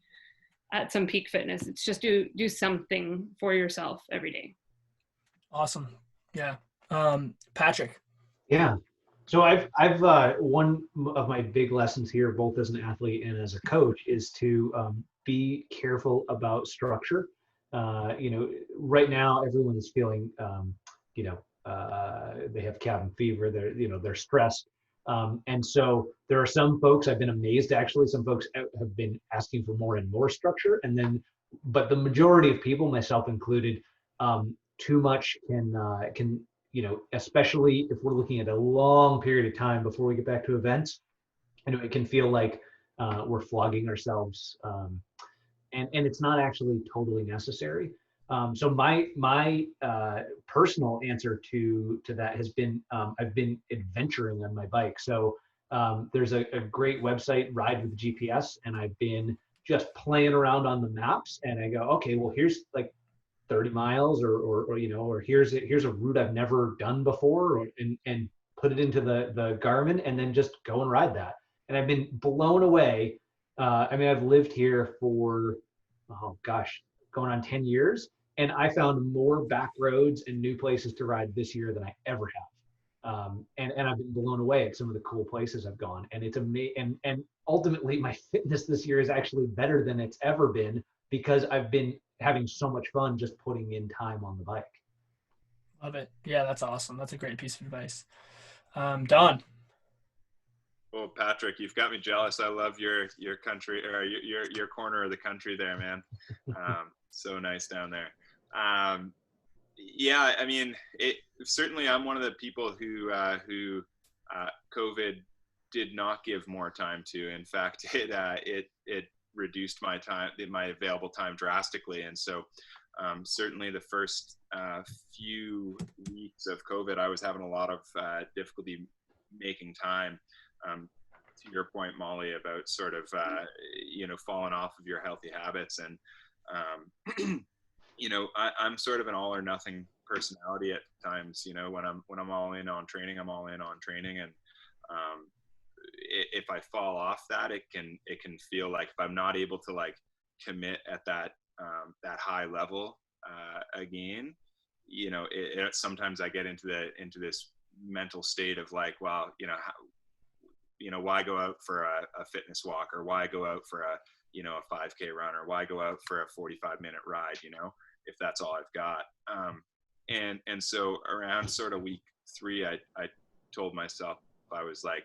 at some peak fitness. It's just do something for yourself every day. Awesome. Yeah. Patrick. Yeah. So I've one of my big lessons here, both as an athlete and as a coach, is to be careful about structure. You know, right now everyone is feeling, you know, they have cabin fever. They're stressed, and so there are some folks. I've been amazed actually. Some folks have been asking for more and more structure, and then, but the majority of people, myself included, too much can, you know, especially if we're looking at a long period of time before we get back to events, you know, it can feel like we're flogging ourselves, and it's not actually totally necessary. So my personal answer to that has been, I've been adventuring on my bike. So there's a great website, Ride with GPS, and I've been just playing around on the maps, and I go, okay, well, here's like 30 miles or you know, or here's a route I've never done before, and put it into the Garmin, and then just go and ride that. And I've been blown away. I mean, I've lived here for, oh gosh, going on 10 years, and I found more back roads and new places to ride this year than I ever have. And I've been blown away at some of the cool places I've gone, and it's amazing. And ultimately, my fitness this year is actually better than it's ever been, because I've been having so much fun just putting in time on the bike. Love it. Yeah, that's awesome. That's a great piece of advice. Don. Well, Patrick, you've got me jealous. I love your country, or your corner of the country there, man. So nice down there. Yeah, I mean, certainly I'm one of the people who COVID did not give more time to. In fact, it reduced my available time drastically. And so certainly the first few weeks of COVID, I was having a lot of difficulty making time. To your point, Molly, about sort of you know, falling off of your healthy habits. And you know, I'm sort of an all or nothing personality at times. You know, when I'm all in on training, I'm all in on training. And if I fall off that, it can feel like, if I'm not able to like commit at that high level again, you know, sometimes I get into this mental state of like, well, you know, why go out for a fitness walk, or why go out for a 5K run, or why go out for a 45-minute ride, you know, if that's all I've got. And so around sort of week 3, I told myself, I was like,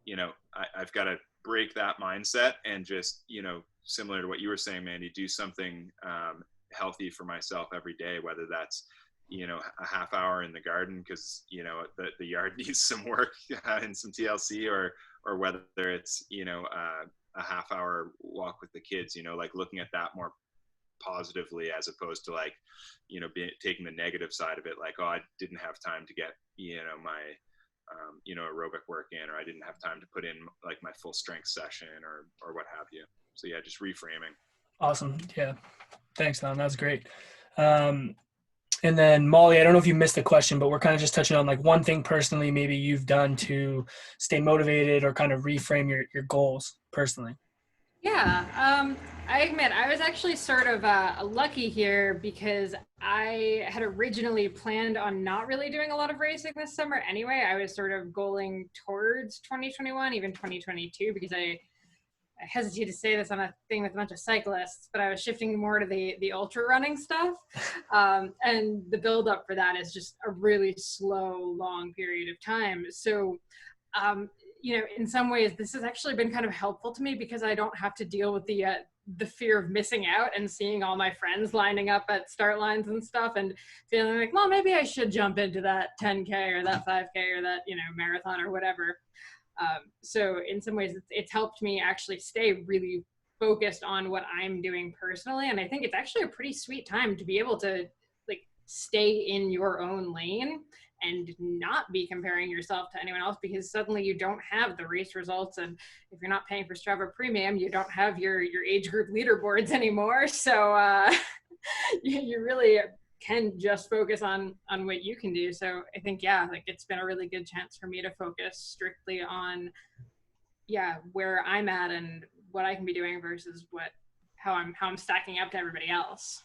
you know, I've got to break that mindset and just, you know, similar to what you were saying, Mandy, do something healthy for myself every day, whether that's, you know, a half hour in the garden because, you know, the yard needs some work and some TLC, or whether it's, you know, a half hour walk with the kids, you know, like looking at that more positively, as opposed to like, you know, taking the negative side of it, like, oh, I didn't have time to get, you know, my you know, aerobic work in, or I didn't have time to put in like my full strength session, or what have you. So yeah, just reframing. Awesome. Yeah. Thanks, Don. That was great. And then Molly, I don't know if you missed the question, but we're kind of just touching on like one thing personally maybe you've done to stay motivated or kind of reframe your goals personally. Yeah, I admit I was actually sort of lucky here, because I had originally planned on not really doing a lot of racing this summer anyway. I was sort of going towards 2021, even 2022, because I hesitate to say this on a thing with a bunch of cyclists, but I was shifting more to the ultra running stuff. And the build up for that is just a really slow, long period of time. So, you know, in some ways, this has actually been kind of helpful to me, because I don't have to deal with the fear of missing out and seeing all my friends lining up at start lines and stuff, and feeling like, well, maybe I should jump into that 10K or that 5K or that, you know, marathon or whatever. So in some ways, it's helped me actually stay really focused on what I'm doing personally. And I think it's actually a pretty sweet time to be able to like stay in your own lane and not be comparing yourself to anyone else, because suddenly you don't have the race results. And if you're not paying for Strava Premium, you don't have your age group leaderboards anymore. So you really can just focus on what you can do. So I think, yeah, like it's been a really good chance for me to focus strictly on, yeah, where I'm at and what I can be doing versus how I'm stacking up to everybody else.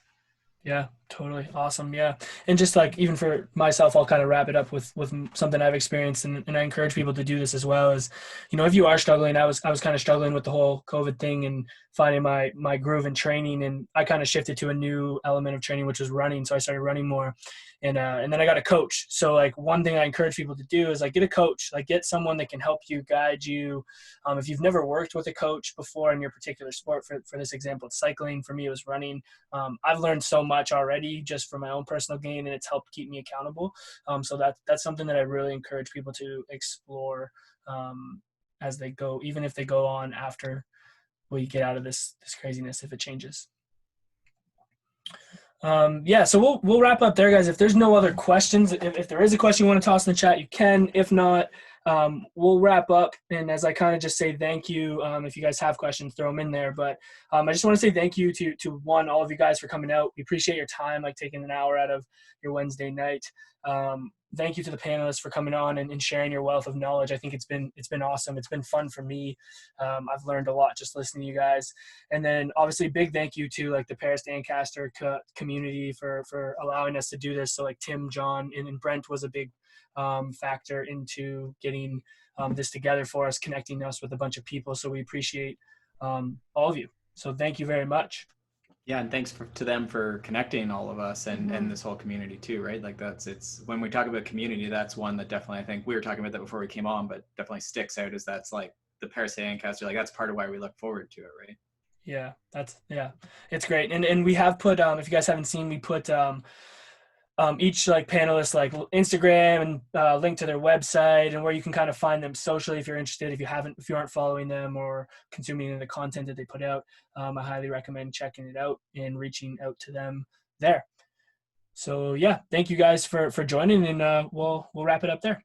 Yeah, totally. Awesome. Yeah. And just like, even for myself, I'll kind of wrap it up with something I've experienced, and I encourage people to do this as well. Is, if you are struggling, I was kind of struggling with the whole COVID thing and finding my groove in training, and I kind of shifted to a new element of training, which was running. So I started running more, and then I got a coach. So like, one thing I encourage people to do is like, get a coach, like get someone that can help you, guide you. If you've never worked with a coach before in your particular sport, for this example, it's cycling. For me, it was running. I've learned so much already just for my own personal gain, and it's helped keep me accountable. So that's something that I really encourage people to explore as they go, even if they go on after we get out of this craziness, if it changes. Yeah, so we'll wrap up there, guys. If there's no other questions, if there is a question you want to toss in the chat, you can. If not, we'll wrap up. And as I kind of just say thank you, if you guys have questions, throw them in there. But I just want to say thank you to all of you guys for coming out. We appreciate your time, like taking an hour out of your Wednesday night. Thank you to the panelists for coming on and sharing your wealth of knowledge. I think it's been awesome. It's been fun for me. I've learned a lot just listening to you guys. And then obviously big thank you to like the Paris Dancaster community for allowing us to do this. So like Tim, John, and Brent was a big factor into getting this together for us, connecting us with a bunch of people. So we appreciate all of you. So thank you very much. Yeah, and thanks to them for connecting all of us and this whole community too, right? Like it's when we talk about community, that's one that definitely, I think we were talking about that before we came on, but definitely sticks out, is that's like the Paris Dancaster, like that's part of why we look forward to it, right? Yeah, it's great. And we have put, if you guys haven't seen, we put each like panelist like Instagram and link to their website and where you can kind of find them socially if you're interested. If you aren't following them or consuming any of the content that they put out, I highly recommend checking it out and reaching out to them there. So yeah, thank you guys for joining, and we'll wrap it up there.